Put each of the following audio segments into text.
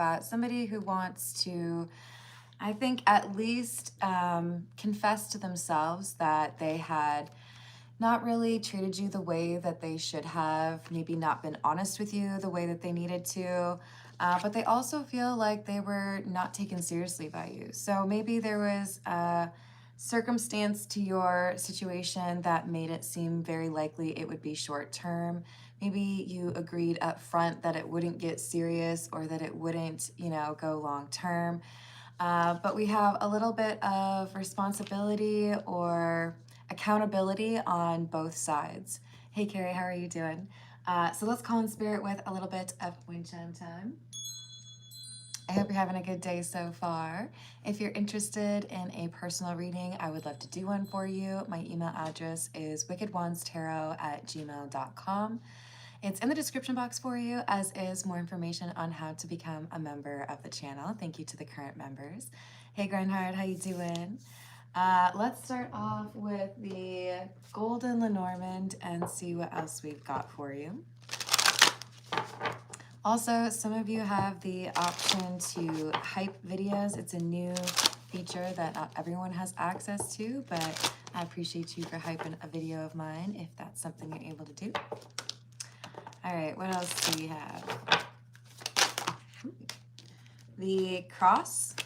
about somebody who wants to, I think, at least confess to themselves that they had not really treated you the way that they should have, maybe not been honest with you the way that they needed to, but they also feel like they were not taken seriously by you. So maybe there was a circumstance to your situation that made it seem very likely it would be short term. Maybe you agreed up front that it wouldn't get serious or that it wouldn't, go long term. But we have a little bit of responsibility or accountability on both sides. Hey, Carrie, how are you doing? So let's call in spirit with a little bit of wind chime time. I hope you're having a good day so far. If you're interested in a personal reading, I would love to do one for you. My email address is wickedwandstarot@gmail.com. It's in the description box for you, as is more information on how to become a member of the channel. Thank you to the current members. Hey, Grindhard, how you doing? Let's start off with the Golden Lenormand and see what else we've got for you. Also, some of you have the option to hype videos. It's a new feature that not everyone has access to, but I appreciate you for hyping a video of mine if that's something you're able to do. All right, what else do we have? The Cross,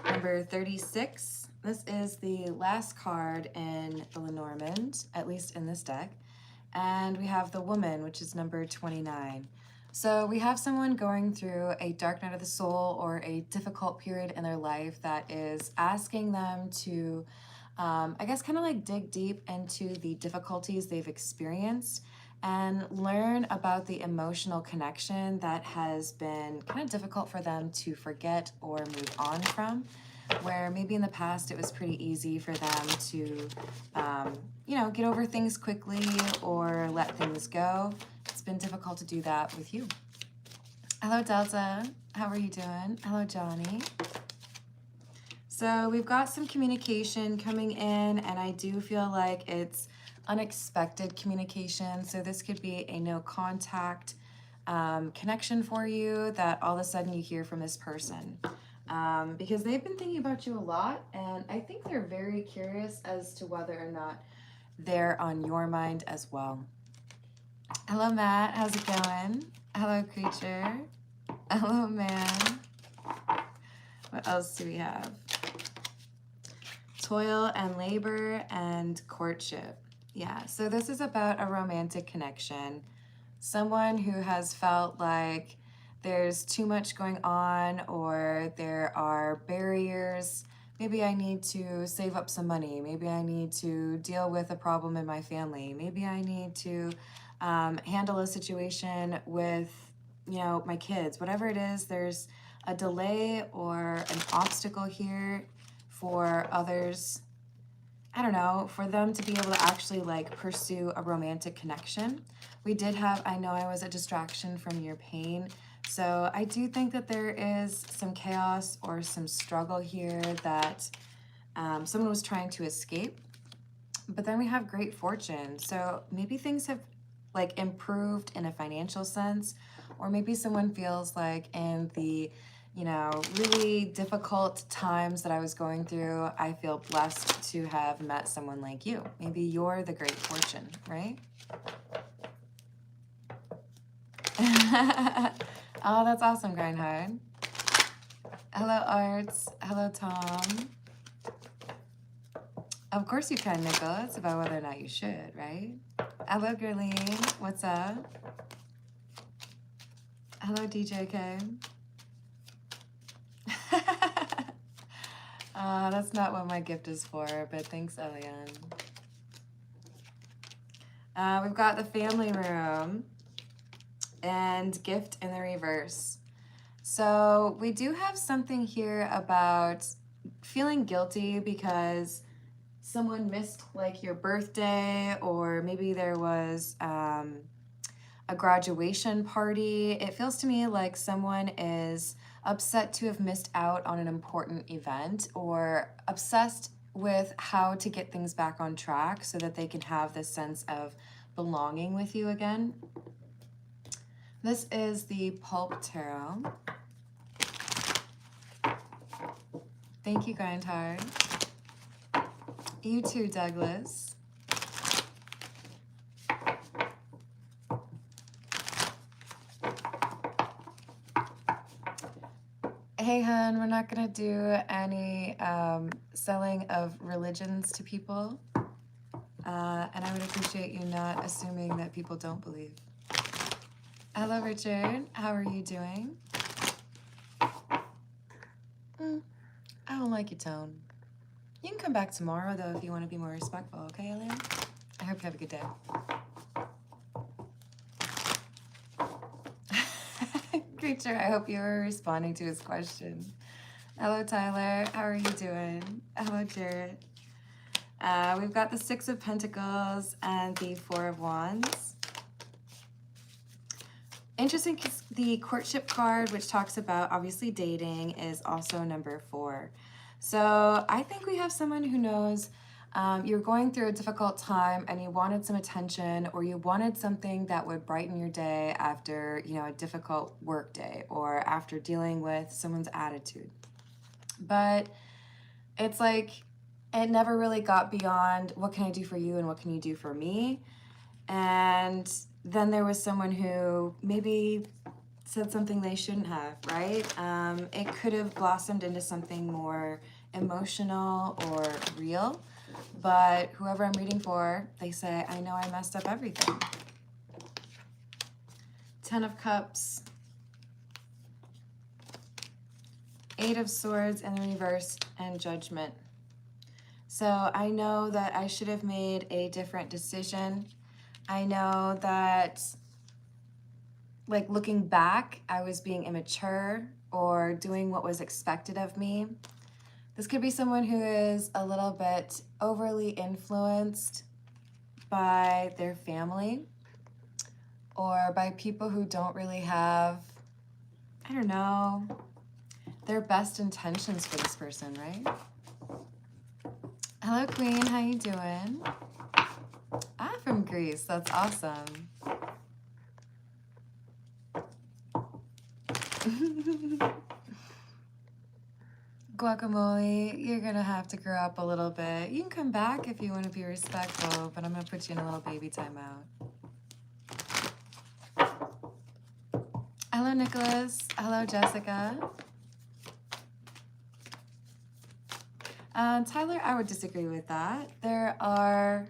number 36. This is the last card in the Lenormand, at least in this deck. And we have the Woman, which is number 29. So we have someone going through a dark night of the soul or a difficult period in their life that is asking them to, I guess, kind of like dig deep into the difficulties they've experienced and learn about the emotional connection that has been kind of difficult for them to forget or move on from, where maybe in the past it was pretty easy for them to, get over things quickly or let things go. It's been difficult to do that with you. Hello, Delta. How are you doing? Hello, Johnny. So we've got some communication coming in, and I do feel like it's unexpected communication. So this could be a no contact connection for you that all of a sudden you hear from this person. Because they've been thinking about you a lot, and I think they're very curious as to whether or not they're on your mind as well. Hello, Matt. How's it going? Hello, Creature. Hello, Man. What else do we have? Toil and labor and courtship. Yeah, so this is about a romantic connection. Someone who has felt like there's too much going on or there are barriers. Maybe I need to save up some money. Maybe I need to deal with a problem in my family. Maybe I need to handle a situation with, my kids. Whatever it is, there's a delay or an obstacle here for others. I don't know, for them to be able to actually pursue a romantic connection. We did have, I know I was a distraction from your pain. So I do think that there is some chaos or some struggle here that someone was trying to escape. But then we have great fortune. So maybe things have improved in a financial sense, or maybe someone feels like in the, really difficult times that I was going through, I feel blessed to have met someone like you. Maybe you're the great fortune, right? Oh, that's awesome, Grindhard. Hello, Arts. Hello, Tom. Of course you can, Nicole. It's about whether or not you should, right? Hello, Gerline. What's up? Hello, DJK. That's not what my gift is for, but thanks, Elian. We've got the family room and gift in the reverse. So we do have something here about feeling guilty because someone missed your birthday, or maybe there was a graduation party. It feels to me like someone is upset to have missed out on an important event, or obsessed with how to get things back on track so that they can have this sense of belonging with you again. This is the Pulp Tarot. Thank you, kind heart. You too, Douglas. Hey, hun, we're not gonna do any selling of religions to people. And I would appreciate you not assuming that people don't believe. Hello, Richard. How are you doing? I don't like your tone. You can come back tomorrow, though, if you want to be more respectful, okay, Alien? I hope you have a good day. Creature, I hope you were responding to his question. Hello, Tyler. How are you doing? Hello, Jared. We've got the Six of Pentacles and the Four of Wands. Interesting, because the courtship card, which talks about obviously dating, is also number 4. So I think we have someone who knows you're going through a difficult time and you wanted some attention, or you wanted something that would brighten your day after, you know, a difficult work day or after dealing with someone's attitude. But it's like it never really got beyond what can I do for you and what can you do for me? And then there was someone who maybe said something they shouldn't have, right? It could have blossomed into something more emotional or real, but whoever I'm reading for, they say, I know I messed up everything. 10 of Cups, 8 of Swords in the reverse, and Judgment. So I know that I should have made a different decision. I know that, like, looking back, I was being immature or doing what was expected of me. This could be someone who is a little bit overly influenced by their family or by people who don't really have, I don't know, their best intentions for this person, right? Hello, Queen. How you doing? Ah, from Greece. That's awesome. Guacamole, you're gonna have to grow up a little bit. You can come back if you want to be respectful, but I'm gonna put you in a little baby timeout. Hello, Nicholas. Hello, Jessica. Tyler, I would disagree with that. There are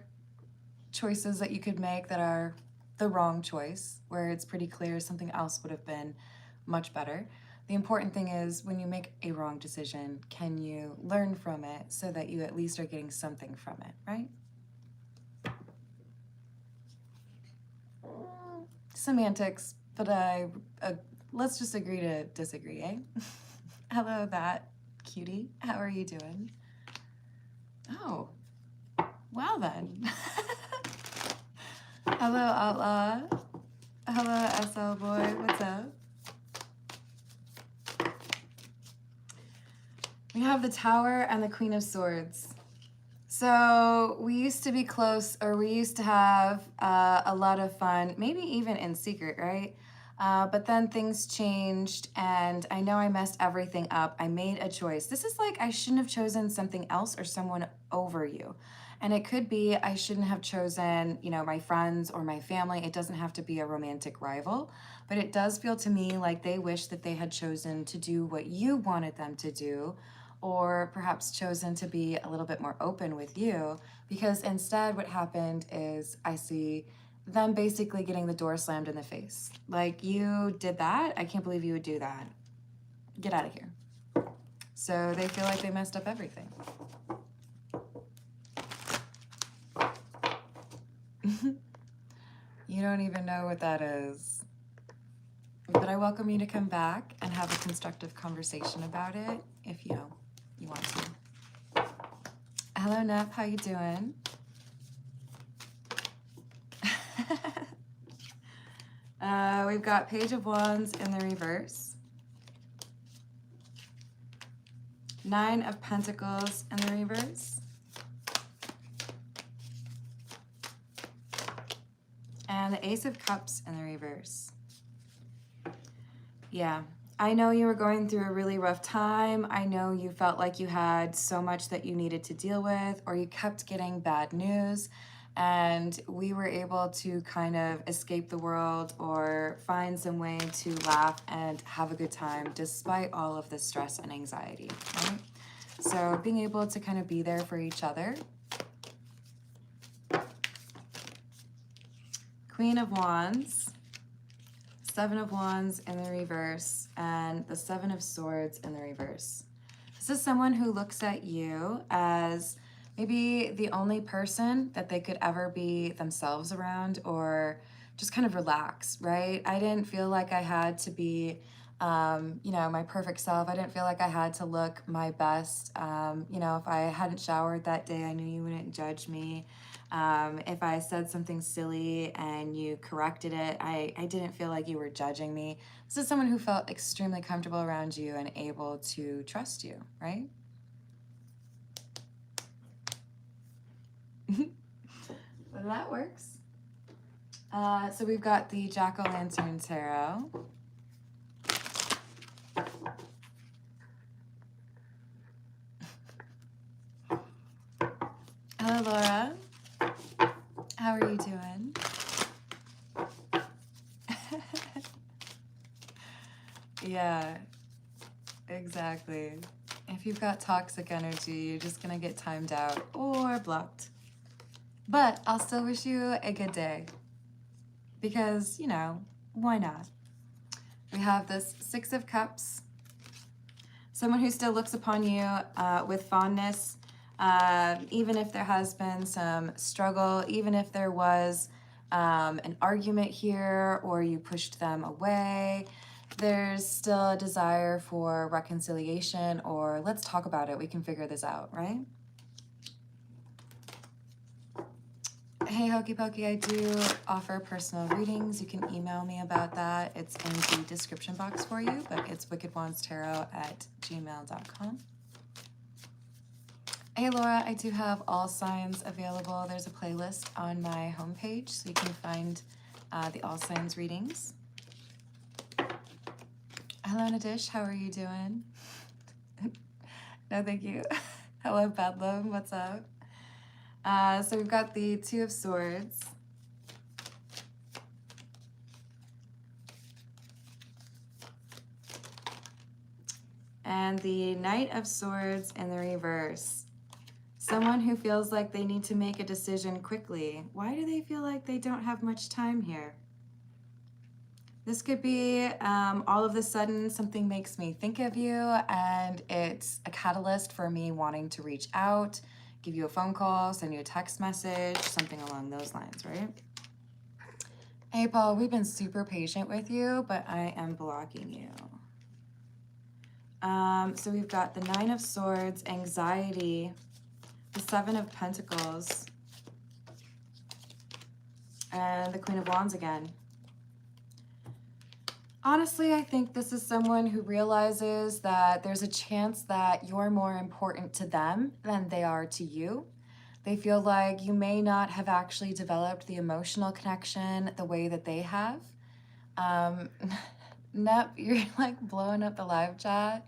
choices that you could make that are the wrong choice, where it's pretty clear something else would have been much better. The important thing is when you make a wrong decision, can you learn from it so that you at least are getting something from it, right? Semantics, but let's just agree to disagree, eh? Hello, that cutie. How are you doing? Oh, well then. Hello, Outlaw. Hello, SL Boy. What's up? We have the Tower and the Queen of Swords. So we used to be close, or we used to have a lot of fun, maybe even in secret, right? But then things changed, and I know I messed everything up. I made a choice. This is like I shouldn't have chosen something else or someone over you. And it could be I shouldn't have chosen, you know, my friends or my family. It doesn't have to be a romantic rival, but it does feel to me like they wish that they had chosen to do what you wanted them to do, or perhaps chosen to be a little bit more open with you, because instead what happened is I see them basically getting the door slammed in the face. Like, you did that? I can't believe you would do that. Get out of here. So they feel like they messed up everything. You don't even know what that is. But I welcome you to come back and have a constructive conversation about it if you want to. Hello, Neff. How you doing? We've got Page of Wands in the reverse. 9 of Pentacles in the reverse. And the Ace of Cups in the reverse. Yeah, I know you were going through a really rough time. I know you felt like you had so much that you needed to deal with, or you kept getting bad news. And we were able to kind of escape the world or find some way to laugh and have a good time despite all of the stress and anxiety, right? So being able to kind of be there for each other. Queen of Wands, Seven of Wands in the reverse, and the Seven of Swords in the reverse. This is someone who looks at you as maybe the only person that they could ever be themselves around, or just kind of relax, right? I didn't feel like I had to be, you know, my perfect self. I didn't feel like I had to look my best. You know, if I hadn't showered that day, I knew you wouldn't judge me. If I said something silly and you corrected it, I didn't feel like you were judging me. This is someone who felt extremely comfortable around you and able to trust you, right? Well, that works. So we've got the Jack-o'-lantern tarot. Hello, Laura. How are you doing? Yeah, exactly. If you've got toxic energy, you're just gonna get timed out or blocked. But I'll still wish you a good day because, you know, why not? We have this Six of Cups. Someone who still looks upon you with fondness, even if there has been some struggle, even if there was an argument here or you pushed them away, there's still a desire for reconciliation or let's talk about it. We can figure this out, right? Hey, Hokey Pokey, I do offer personal readings. You can email me about that. It's in the description box for you, but it's wickedwandstarot@gmail.com. Hey, Laura, I do have all signs available. There's a playlist on my homepage, so you can find the all signs readings. Hello, Nadish, how are you doing? No, thank you. Hello, Bedlam, what's up? So we've got the Two of Swords. And the Knight of Swords in the reverse. Someone who feels like they need to make a decision quickly. Why do they feel like they don't have much time here? This could be all of a sudden something makes me think of you and it's a catalyst for me wanting to reach out, give you a phone call, send you a text message, something along those lines, right? Hey, Paul, we've been super patient with you, but I am blocking you. So we've got the Nine of Swords, anxiety, the Seven of Pentacles, and the Queen of Wands again. Honestly, I think this is someone who realizes that there's a chance that you're more important to them than they are to you. They feel like you may not have actually developed the emotional connection the way that they have. Nep, you're like blowing up the live chat.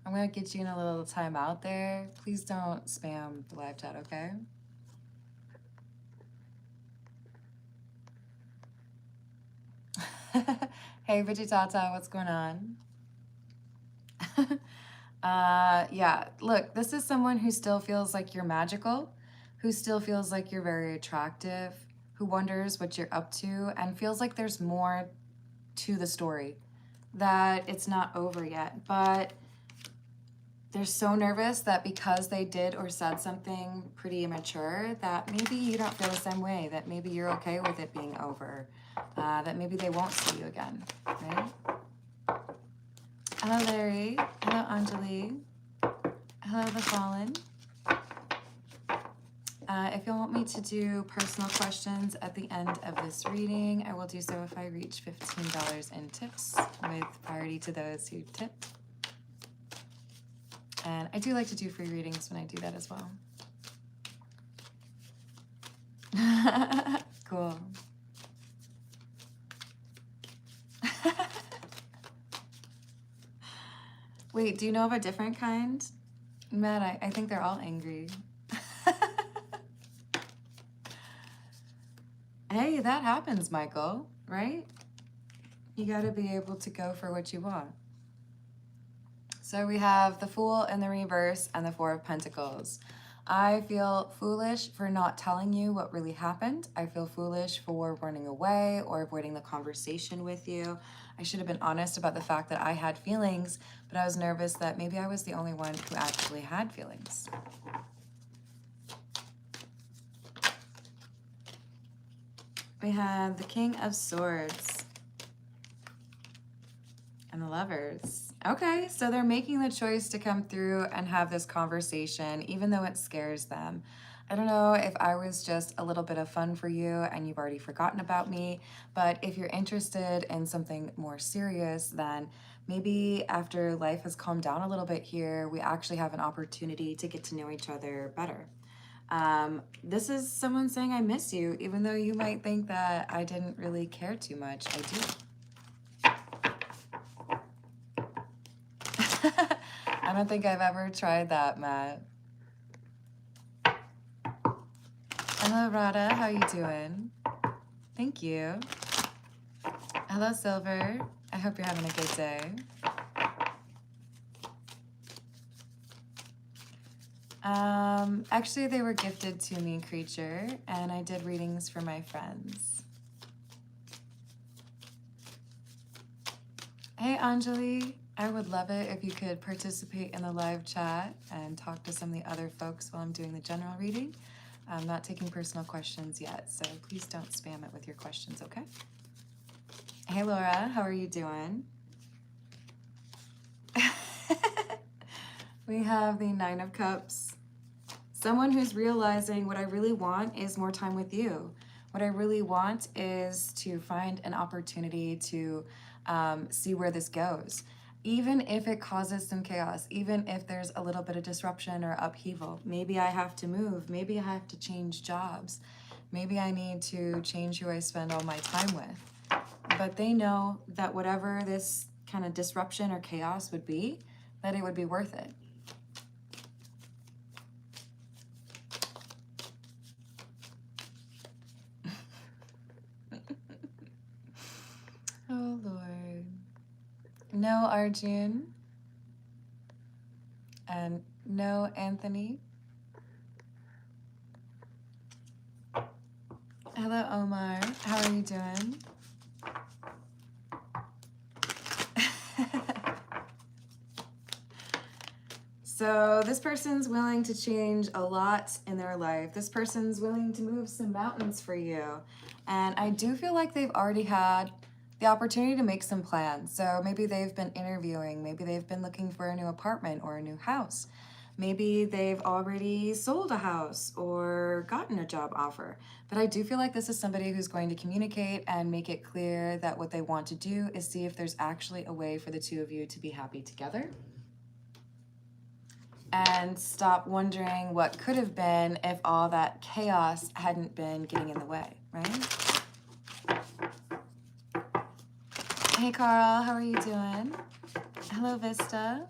I'm gonna get you in a little time out there. Please don't spam the live chat, okay? Hey, Vegitata, what's going on? Yeah, look, this is someone who still feels like you're magical, who still feels like you're very attractive, who wonders what you're up to, and feels like there's more to the story, that it's not over yet. But they're so nervous that because they did or said something pretty immature, that maybe you don't feel the same way, that maybe you're okay with it being over, that maybe they won't see you again, right? Hello, Larry. Hello, Anjali. Hello, The Fallen. If you want me to do personal questions at the end of this reading, I will do so if I reach $15 in tips, with priority to those who tip. And I do like to do free readings when I do that as well. Cool. Wait, do you know of a different kind? Matt, I think they're all angry. Hey, that happens, Michael, right? You got to be able to go for what you want. So we have the Fool in the reverse and the Four of Pentacles. I feel foolish for not telling you what really happened. I feel foolish for running away or avoiding the conversation with you. I should have been honest about the fact that I had feelings, but I was nervous that maybe I was the only one who actually had feelings. We have the King of Swords and the Lovers. Okay, so they're making the choice to come through and have this conversation, even though it scares them. I don't know if I was just a little bit of fun for you and you've already forgotten about me, but if you're interested in something more serious, then maybe after life has calmed down a little bit here, we actually have an opportunity to get to know each other better. This is someone saying I miss you, even though you might think that I didn't really care too much. I do. I don't think I've ever tried that, Matt. Hello, Rada. How you doing? Thank you. Hello, Silver. I hope you're having a good day. Actually, they were gifted to me, Creature, and I did readings for my friends. Hey, Anjali. I would love it if you could participate in the live chat and talk to some of the other folks while I'm doing the general reading. I'm not taking personal questions yet, so please don't spam it with your questions, okay? Hey, Laura. How are you doing? We have the Nine of Cups. Someone who's realizing what I really want is more time with you. What I really want is to find an opportunity to see where this goes. Even if it causes some chaos, even if there's a little bit of disruption or upheaval. Maybe I have to move. Maybe I have to change jobs. Maybe I need to change who I spend all my time with. But they know that whatever this kind of disruption or chaos would be, that it would be worth it. Oh, Lord. No, Arjun. And no, Anthony. Hello, Omar. How are you doing? So this person's willing to change a lot in their life. This person's willing to move some mountains for you. And I do feel like they've already had the opportunity to make some plans. So maybe they've been interviewing. Maybe they've been looking for a new apartment or a new house. Maybe they've already sold a house or gotten a job offer. But I do feel like this is somebody who's going to communicate and make it clear that what they want to do is see if there's actually a way for the two of you to be happy together. And stop wondering what could have been if all that chaos hadn't been getting in the way, right? Hey, Carl, how are you doing? Hello, Vista.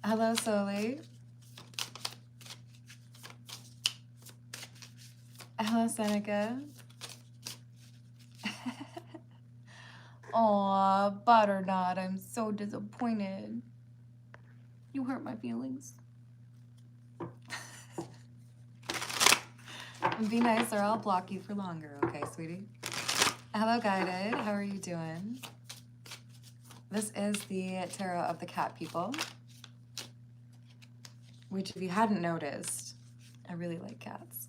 Hello, Soli. Hello, Seneca. Aw, Butternut, I'm so disappointed. You hurt my feelings. And be nice or I'll block you for longer, okay, sweetie? Hello, Guided. How are you doing? This is the Tarot of the Cat People, which, if you hadn't noticed, I really like cats.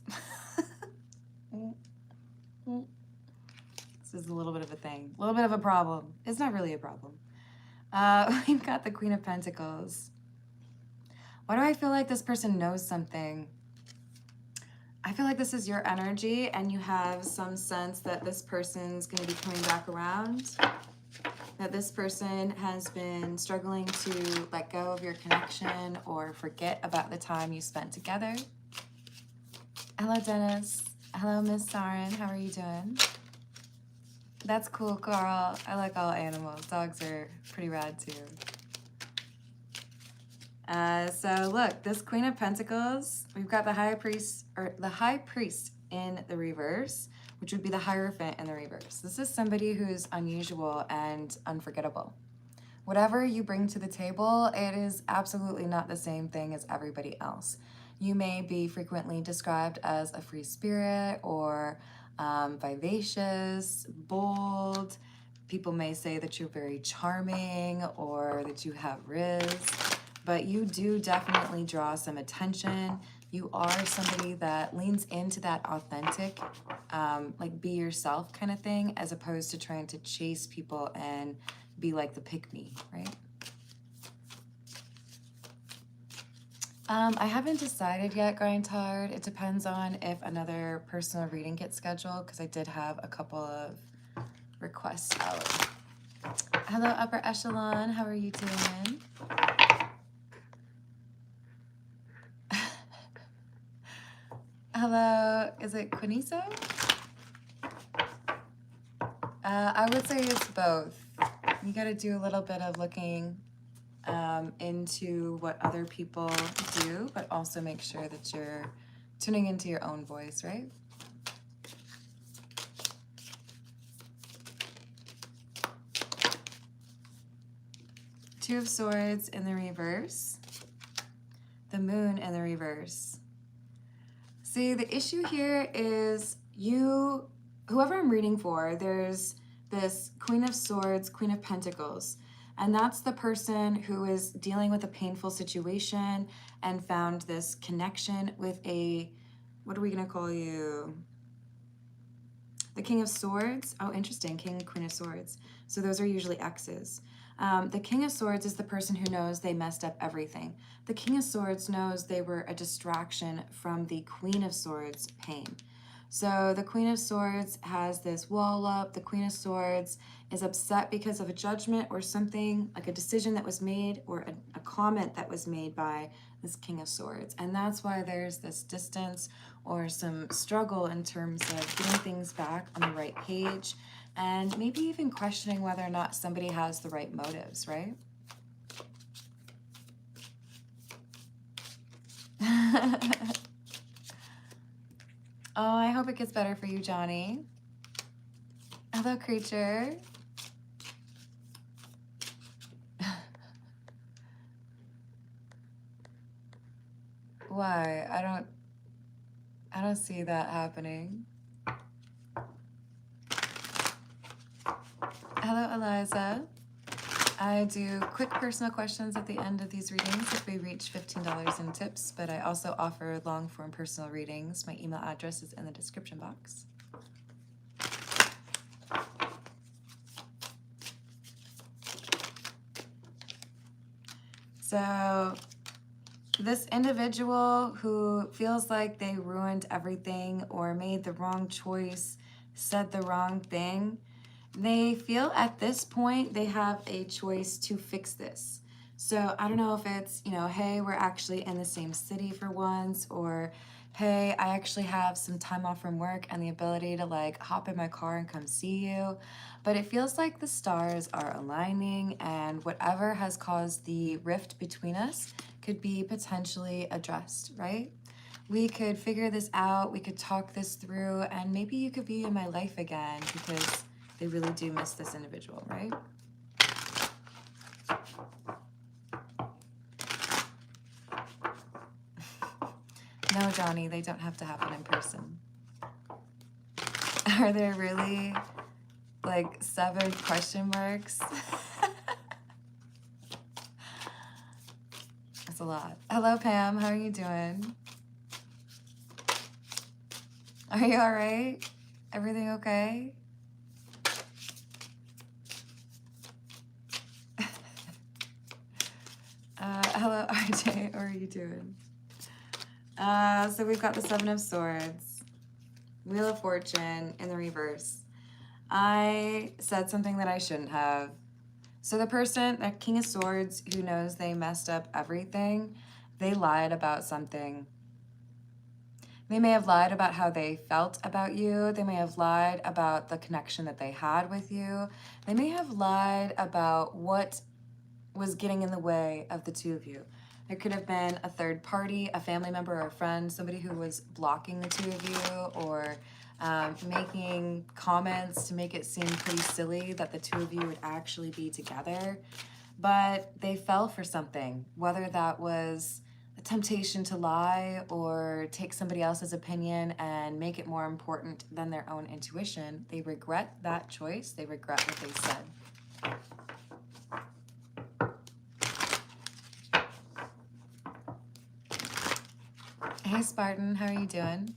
This is a little bit of a thing, a little bit of a problem. It's not really a problem. We've got the Queen of Pentacles. Why do I feel like this person knows something? I feel like this is your energy and you have some sense that this person's going to be coming back around, that this person has been struggling to let go of your connection or forget about the time you spent together. Hello, Dennis. Hello, Miss Saren. How are you doing? That's cool, Carl. I like all animals. Dogs are pretty rad too. So look, this Queen of Pentacles, we've got the High Priest, or the High Priest in the reverse, which would be the Hierophant in the reverse. This is somebody who's unusual and unforgettable. Whatever you bring to the table, it is absolutely not the same thing as everybody else. You may be frequently described as a free spirit or vivacious, bold. People may say that you're very charming or that you have riz, but you do definitely draw some attention. You are somebody that leans into that authentic, like be yourself kind of thing, as opposed to trying to chase people and be like the pick-me, right? I haven't decided yet, Grind Hard. It depends on if another personal reading gets scheduled, because I did have a couple of requests out. Hello, Upper Echelon. How are you doing? Hello, is it Quiniso? I would say it's both. You got to do a little bit of looking into what other people do, but also make sure that you're tuning into your own voice, right? Two of Swords in the reverse. The Moon in the reverse. See, the issue here is whoever I'm reading for, there's this Queen of Swords, Queen of Pentacles, and that's the person who is dealing with a painful situation and found this connection with a, what are we going to call you? The King of Swords. Oh, interesting. King and Queen of Swords. So those are usually exes. The King of Swords is the person who knows they messed up everything. The King of Swords knows they were a distraction from the Queen of Swords' pain. So the Queen of Swords has this wall up. The Queen of Swords is upset because of a judgment or something, like a decision that was made or a comment that was made by this King of Swords. And that's why there's this distance or some struggle in terms of getting things back on the right page and maybe even questioning whether or not somebody has the right motives, right? Oh, I hope it gets better for you, Johnny. Hello, creature. Why? I don't see that happening. Hello, Eliza. I do quick personal questions at the end of these readings if we reach $15 in tips, but I also offer long-form personal readings. My email address is in the description box. So this individual who feels like they ruined everything or made the wrong choice, said the wrong thing, they feel at this point they have a choice to fix this. So I don't know if it's, you know, hey, we're actually in the same city for once, or hey, I actually have some time off from work and the ability to like hop in my car and come see you. But it feels like the stars are aligning and whatever has caused the rift between us could be potentially addressed, right? We could figure this out, we could talk this through, and maybe you could be in my life again because they really do miss this individual, right? No, Johnny, they don't have to happen in person. Are there really like 7 question marks? That's a lot. Hello, Pam. How are you doing? Are you all right? Everything okay? Hello, RJ. How are you doing? So we've got the 7 of Swords, Wheel of Fortune in the reverse. I said something that I shouldn't have. So the person, that King of Swords, who knows they messed up everything, they lied about something. They may have lied about how they felt about you. They may have lied about the connection that they had with you. They may have lied about what was getting in the way of the two of you. There could have been a third party, a family member or a friend, somebody who was blocking the two of you, or making comments to make it seem pretty silly that the two of you would actually be together. But they fell for something, whether that was a temptation to lie or take somebody else's opinion and make it more important than their own intuition. They regret that choice. They regret what they said. Hey Spartan, how are you doing?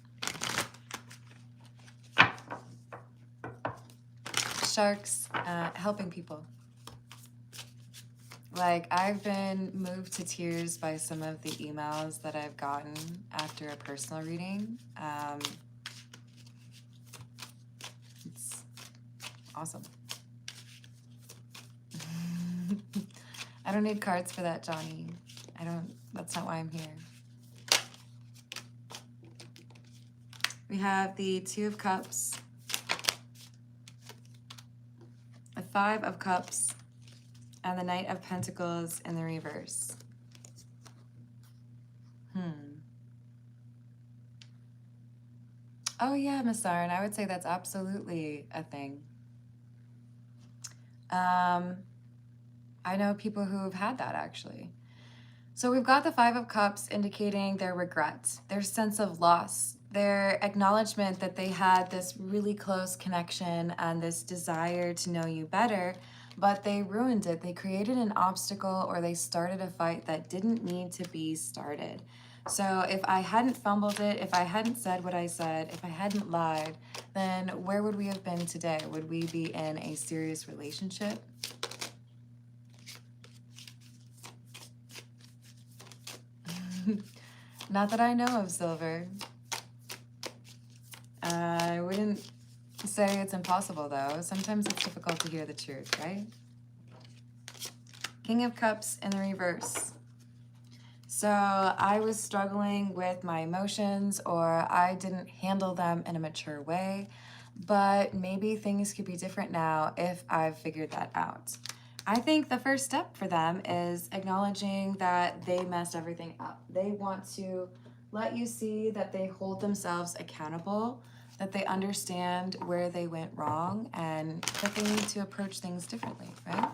Sharks, helping people. Like, I've been moved to tears by some of the emails that I've gotten after a personal reading. It's awesome. I don't need cards for that, Johnny. That's not why I'm here. We have the Two of Cups, the Five of Cups, and the Knight of Pentacles in the reverse. Oh yeah, Miss Sarin, I would say that's absolutely a thing. I know people who have had that, actually. So we've got the Five of Cups indicating their regret, their sense of loss, their acknowledgement that they had this really close connection and this desire to know you better, but they ruined it. They created an obstacle, or they started a fight that didn't need to be started. So if I hadn't fumbled it, if I hadn't said what I said, if I hadn't lied, then where would we have been today? Would we be in a serious relationship? Not that I know of, Silver. I wouldn't say it's impossible, though. Sometimes it's difficult to hear the truth, right? King of Cups in the reverse. So I was struggling with my emotions, or I didn't handle them in a mature way, but maybe things could be different now if I've figured that out. I think the first step for them is acknowledging that they messed everything up. They want to let you see that they hold themselves accountable, that they understand where they went wrong, and that they need to approach things differently, right?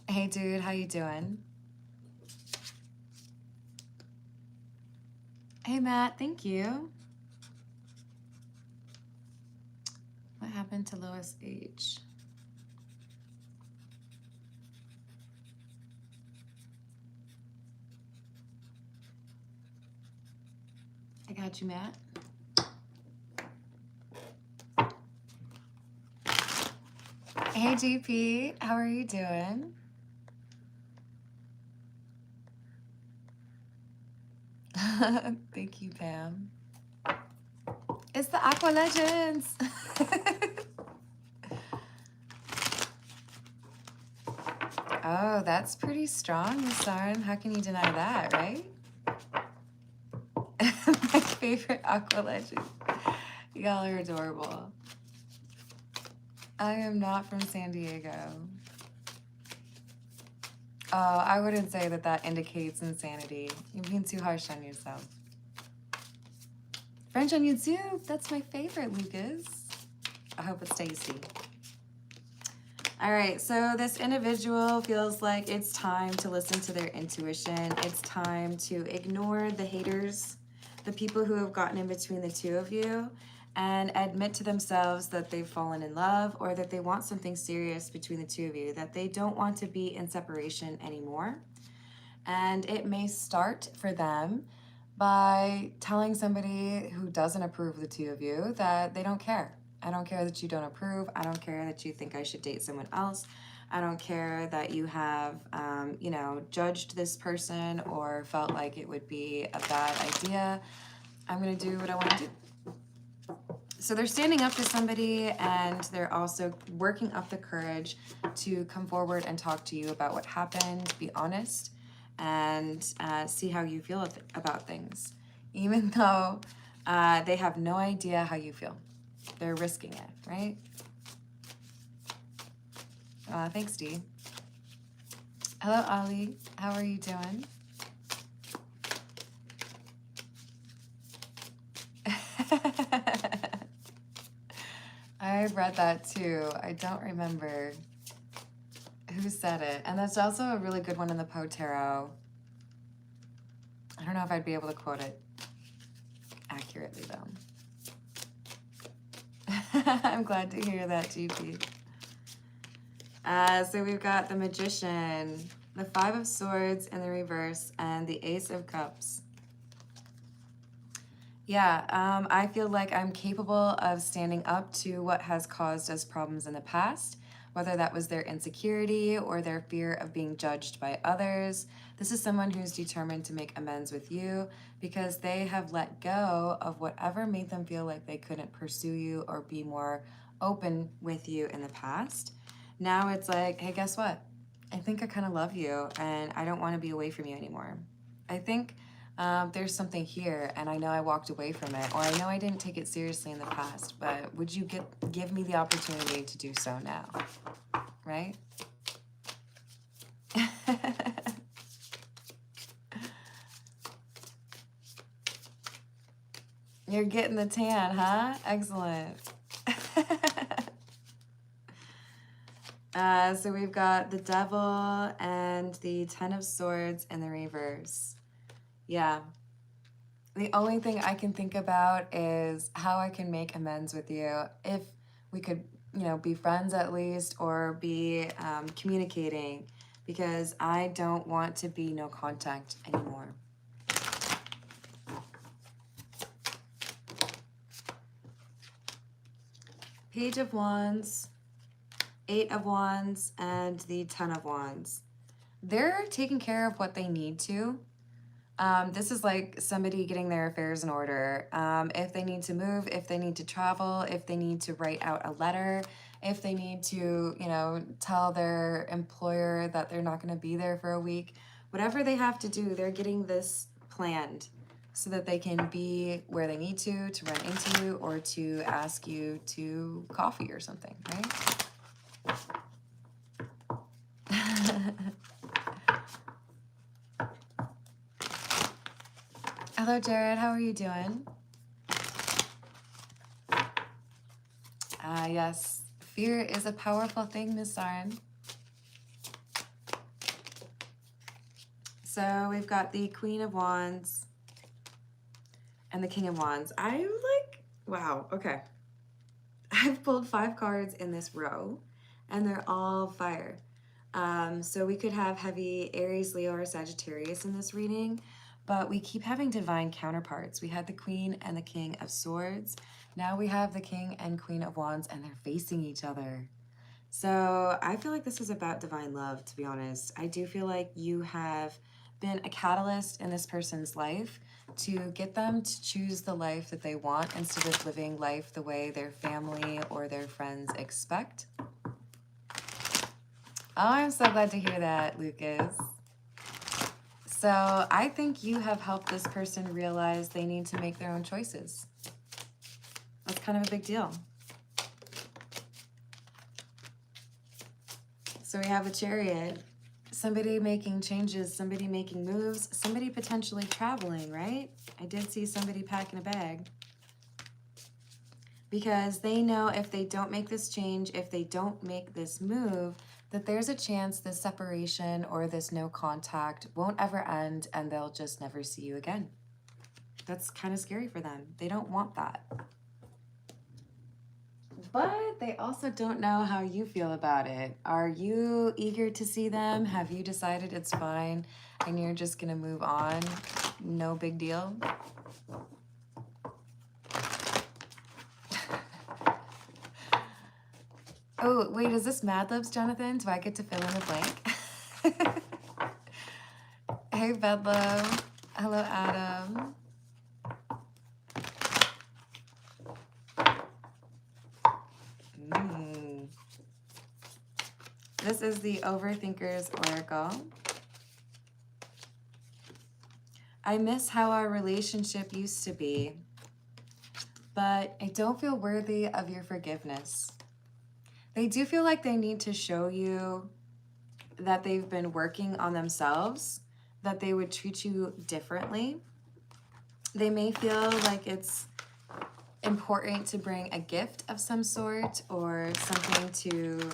Hey dude, how you doing? Hey Matt, thank you. What happened to Lois H? I got you, Matt. Hey GP, how are you doing? Thank you, Pam. It's the Aqua Legends. Oh, that's pretty strong, Miss Sarin. How can you deny that, right? My favorite Aqua Legend. Y'all are adorable. I am not from San Diego. Oh, I wouldn't say that that indicates insanity. You're being too harsh on yourself. French onion soup, that's my favorite, Lucas. I hope it's tasty. All right, so this individual feels like it's time to listen to their intuition. It's time to ignore the haters, the people who have gotten in between the two of you, and admit to themselves that they've fallen in love, or that they want something serious between the two of you, that they don't want to be in separation anymore. And it may start for them by telling somebody who doesn't approve of the two of you that they don't care. I don't care that you don't approve. I don't care that you think I should date someone else. I don't care that you have, judged this person or felt like it would be a bad idea. I'm going to do what I want to do. So they're standing up to somebody, and they're also working up the courage to come forward and talk to you about what happened, be honest, and see how you feel about things, even though they have no idea how you feel. They're risking it, right? Thanks, Dee. Hello, Ali. How are you doing? I read that too. I don't remember who said it. And that's also a really good one in the Poe Tarot. I don't know if I'd be able to quote it accurately, though. I'm glad to hear that, GP. So we've got the Magician, the Five of Swords in the reverse, and the Ace of Cups. Yeah, I feel like I'm capable of standing up to what has caused us problems in the past, whether that was their insecurity or their fear of being judged by others. This is someone who's determined to make amends with you because they have let go of whatever made them feel like they couldn't pursue you or be more open with you in the past. Now it's like, hey, guess what? I think I kind of love you and I don't want to be away from you anymore. I think there's something here, and I know I walked away from it, or I know I didn't take it seriously in the past, but would you give me the opportunity to do so now, right? You're getting the tan, huh? Excellent. So we've got the Devil and the Ten of Swords in the reverse. Yeah. The only thing I can think about is how I can make amends with you. If we could, be friends at least, or be communicating, because I don't want to be no contact anymore. Page of Wands, Eight of Wands, and the Ten of Wands. They're taking care of what they need to. This is like somebody getting their affairs in order. If they need to move, if they need to travel, if they need to write out a letter, if they need to, tell their employer that they're not going to be there for a week, whatever they have to do, they're getting this planned so that they can be where they need to run into you, or to ask you to coffee or something, right? Hello, Jared. How are you doing? Yes. Fear is a powerful thing, Miss Sarin. So we've got the Queen of Wands and the King of Wands. Wow, okay. I've pulled 5 cards in this row, and they're all fire. So we could have heavy Aries, Leo, or Sagittarius in this reading, but we keep having divine counterparts. We had the Queen and the King of Swords. Now we have the King and Queen of Wands, and they're facing each other. So I feel like this is about divine love, to be honest. I do feel like you have been a catalyst in this person's life to get them to choose the life that they want instead of living life the way their family or their friends expect. Oh, I'm so glad to hear that, Lucas. So I think you have helped this person realize they need to make their own choices. That's kind of a big deal. So we have a Chariot, somebody making changes, somebody making moves, somebody potentially traveling, right? I did see somebody packing a bag. Because they know if they don't make this change, if they don't make this move, that there's a chance this separation or this no contact won't ever end, and they'll just never see you again. That's kind of scary for them. They don't want that. But they also don't know how you feel about it. Are you eager to see them? Have you decided it's fine and you're just gonna move on? No big deal. Oh, wait, is this Mad Libs, Jonathan? Do I get to fill in the blank? Hey, Bedlam. Hello, Adam. this is the Overthinker's Oracle. I miss how our relationship used to be, but I don't feel worthy of your forgiveness. They do feel like they need to show you that they've been working on themselves, that they would treat you differently. They may feel like it's important to bring a gift of some sort or something to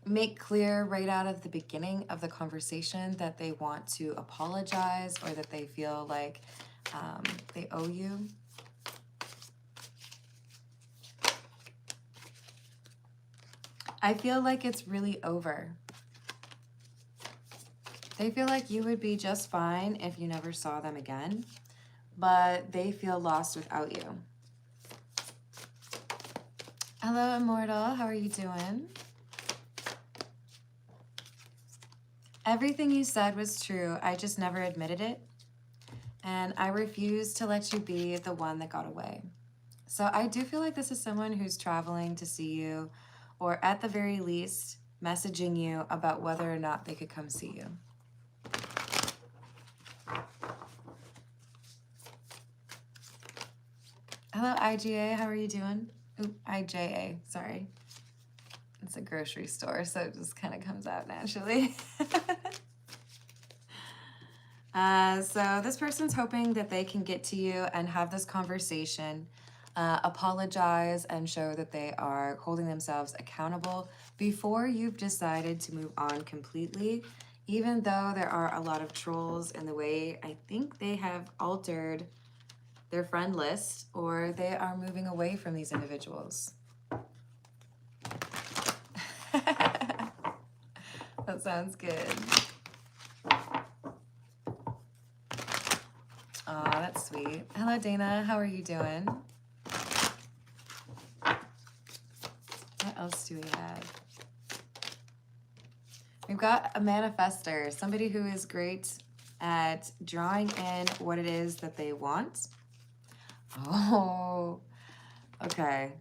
make clear right out of the beginning of the conversation that they want to apologize or that they feel like they owe you. I feel like it's really over. They feel like you would be just fine if you never saw them again, but they feel lost without you. Hello, Immortal. How are you doing? Everything you said was true. I just never admitted it. And I refuse to let you be the one that got away. So I do feel like this is someone who's traveling to see you, or at the very least, messaging you about whether or not they could come see you. Hello, IGA. How are you doing? Ooh, IJA. Sorry. It's a grocery store, so it just kind of comes out naturally. So this person's hoping that they can get to you and have this conversation, apologize, and show that they are holding themselves accountable before you've decided to move on completely. Even though there are a lot of trolls in the way, I think they have altered their friend list, or they are moving away from these individuals. That sounds good. Aw, that's sweet. Hello, Dana. How are you doing? What else do we have? We've got a manifester, somebody who is great at drawing in what it is that they want. Oh, okay.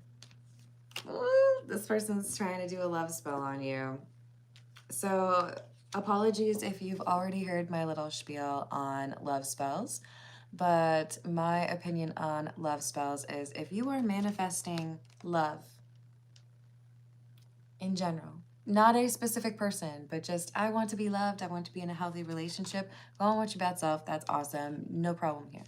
Ooh, this person's trying to do a love spell on you. So apologies if you've already heard my little spiel on love spells, but my opinion on love spells is if you are manifesting love in general, not a specific person, but just I want to be loved, I want to be in a healthy relationship, go on with your bad self, that's awesome, no problem here.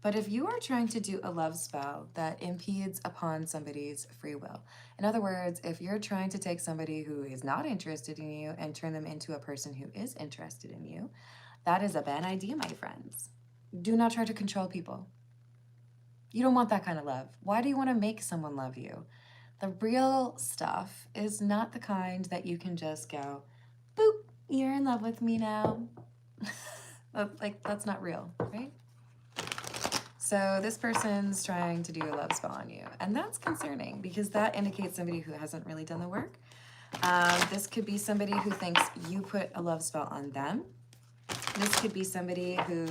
But if you are trying to do a love spell that impedes upon somebody's free will, in other words, if you're trying to take somebody who is not interested in you and turn them into a person who is interested in you, that is a bad idea, my friends. Do not try to control people. You don't want that kind of love. Why do you want to make someone love you? The real stuff is not the kind that you can just go, boop, you're in love with me now. Like, that's not real, right? So this person's trying to do a love spell on you, and that's concerning because that indicates somebody who hasn't really done the work. This could be somebody who thinks you put a love spell on them. This could be somebody who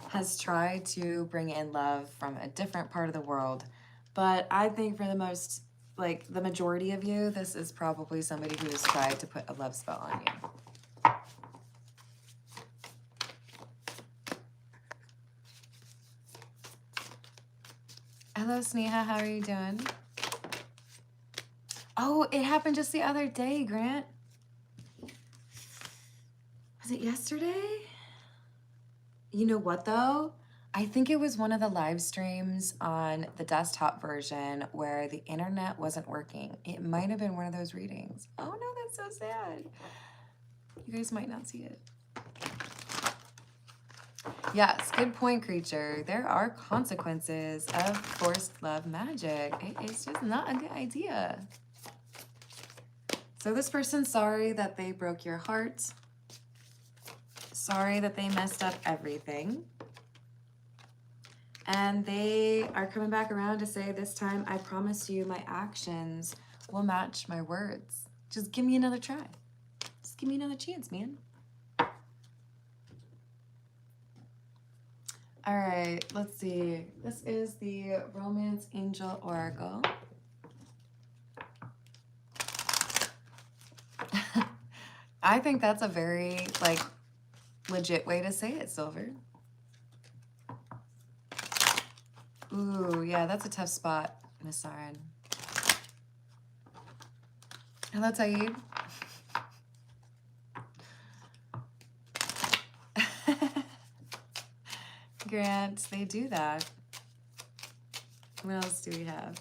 has tried to bring in love from a different part of the world. But I think for the majority of you, this is probably somebody who has tried to put a love spell on you. Hello, Sneha. How are you doing? Oh, it happened just the other day, Grant. Was it yesterday? You know what, though? I think it was one of the live streams on the desktop version where the internet wasn't working. It might have been one of those readings. Oh, no, that's so sad. You guys might not see it. Yes, good point, creature. There are consequences of forced love magic. It's just not a good idea. So this person's sorry that they broke your heart. Sorry that they messed up everything. And they are coming back around to say, this time, I promise you my actions will match my words. Just give me another try. Just give me another chance, man. All right, let's see. This is the Romance Angel Oracle. I think that's a very, like, legit way to say it, Silver. Ooh, yeah, that's a tough spot, Miss Sarin. Hello, Taib. Grant, they do that. What else do we have?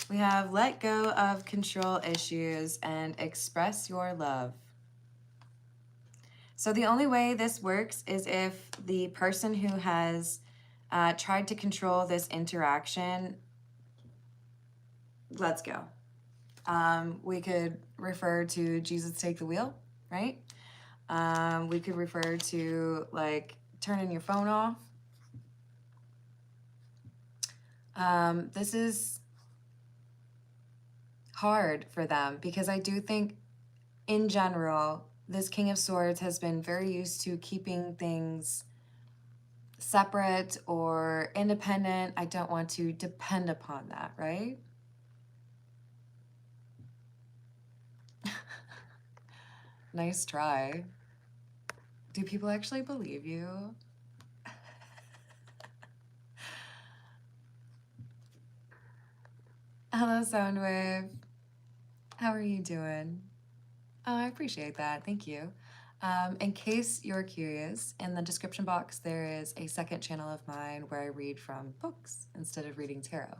We have let go of control issues and express your love. So the only way this works is if the person who has tried to control this interaction lets go. We could refer to Jesus take the wheel, right? We could refer to like turning your phone off. This is hard for them because I do think in general, this King of Swords has been very used to keeping things separate or independent. I don't want to depend upon that, right? Nice try. Do people actually believe you? Hello, Soundwave. How are you doing? Oh, I appreciate that. Thank you. In case you're curious, in the description box, there is a second channel of mine where I read from books instead of reading tarot.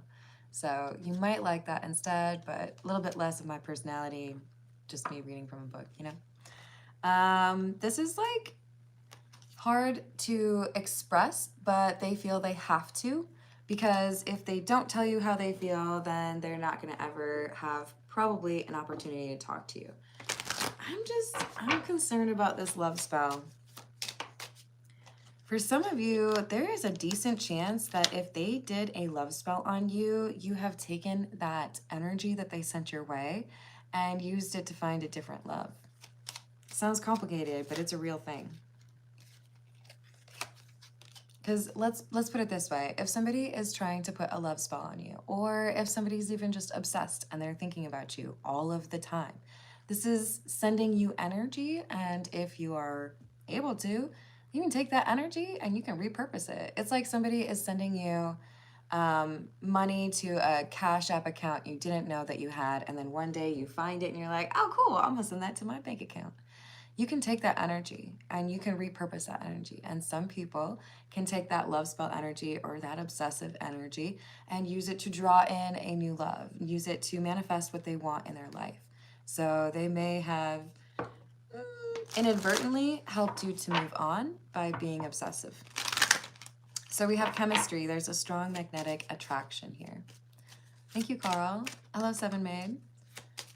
So you might like that instead, but a little bit less of my personality, just me reading from a book, you know? This is like hard to express, but they feel they have to, because if they don't tell you how they feel, then they're not going to ever have probably an opportunity to talk to you. I'm concerned about this love spell. For some of you, there is a decent chance that if they did a love spell on you, you have taken that energy that they sent your way and used it to find a different love. Sounds complicated, but it's a real thing. Because let's put it this way. If somebody is trying to put a love spell on you, or if somebody's even just obsessed and they're thinking about you all of the time, this is sending you energy, and if you are able to, you can take that energy and you can repurpose it. It's like somebody is sending you money to a Cash App account you didn't know that you had, and then one day you find it and you're like, oh cool, I'm gonna send that to my bank account. You can take that energy and you can repurpose that energy. And some people can take that love spell energy or that obsessive energy and use it to draw in a new love, use it to manifest what they want in their life. So they may have inadvertently helped you to move on by being obsessive. So we have chemistry. There's a strong magnetic attraction here. Thank you, Carl. Hello, Seven Maid.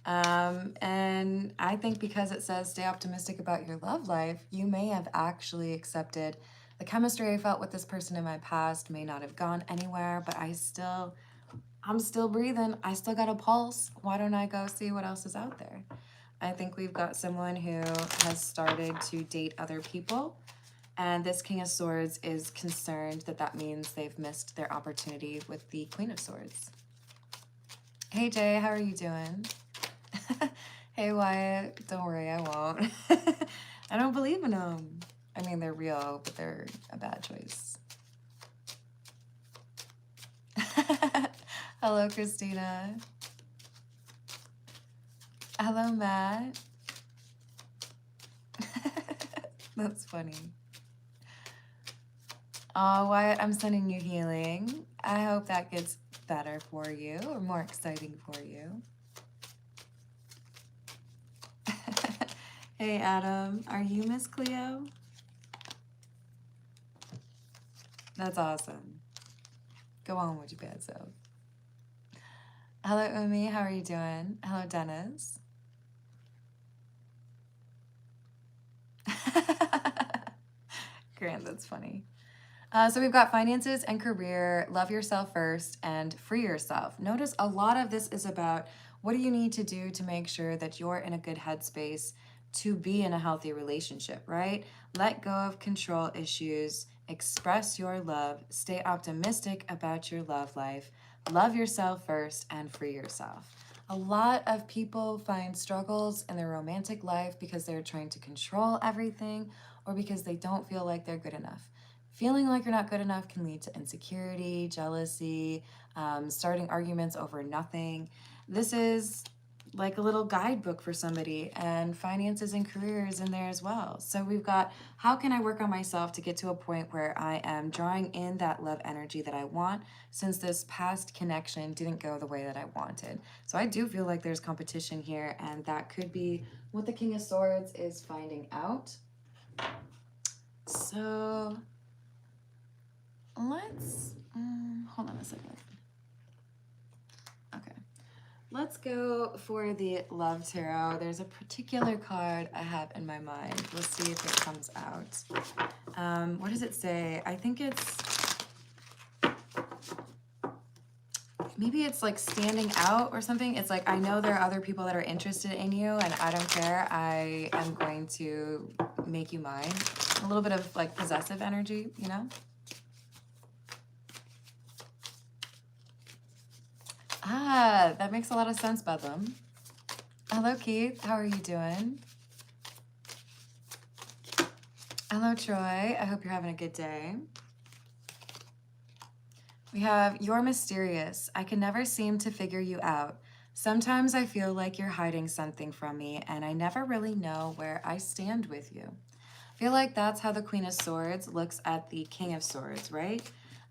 And I think because it says stay optimistic about your love life, you may have actually accepted the chemistry I felt with this person in my past may not have gone anywhere, but I'm still breathing. I still got a pulse. Why don't I go see what else is out there? I think we've got someone who has started to date other people, and this King of Swords is concerned that that means they've missed their opportunity with the Queen of Swords. Hey Jay, how are you doing? Hey Wyatt, don't worry, I won't. I don't believe in them. I mean, they're real, but they're a bad choice. Hello, Christina. Hello, Matt. That's funny. Oh, Wyatt, I'm sending you healing. I hope that gets better for you or more exciting for you. Hey, Adam. Are you Miss Cleo? That's awesome. Go on with your bad self. Hello, Umi. How are you doing? Hello, Dennis. Grant, that's funny. So we've got finances and career, love yourself first, and free yourself. Notice a lot of this is about what do you need to do to make sure that you're in a good headspace to be in a healthy relationship, right? Let go of control issues, express your love, stay optimistic about your love life, love yourself first, and free yourself. A lot of people find struggles in their romantic life because they're trying to control everything or because they don't feel like they're good enough. Feeling like you're not good enough can lead to insecurity, jealousy, starting arguments over nothing. This is like a little guidebook for somebody, and finances and careers in there as well. So we've got, how can I work on myself to get to a point where I am drawing in that love energy that I want, since this past connection didn't go the way that I wanted. So I do feel like there's competition here, and that could be what the King of Swords is finding out. So let's hold on a second. Okay, let's go for the Love Tarot. There's a particular card I have in my mind. We'll see if it comes out. What does it say? I think maybe it's like standing out or something. It's like, I know there are other people that are interested in you and I don't care. I am going to make you mine. A little bit of like possessive energy, you know? Ah, that makes a lot of sense, Bedlam. Hello, Keith. How are you doing? Hello, Troy. I hope you're having a good day. We have, you're mysterious. I can never seem to figure you out. Sometimes I feel like you're hiding something from me, and I never really know where I stand with you. I feel like that's how the Queen of Swords looks at the King of Swords, right?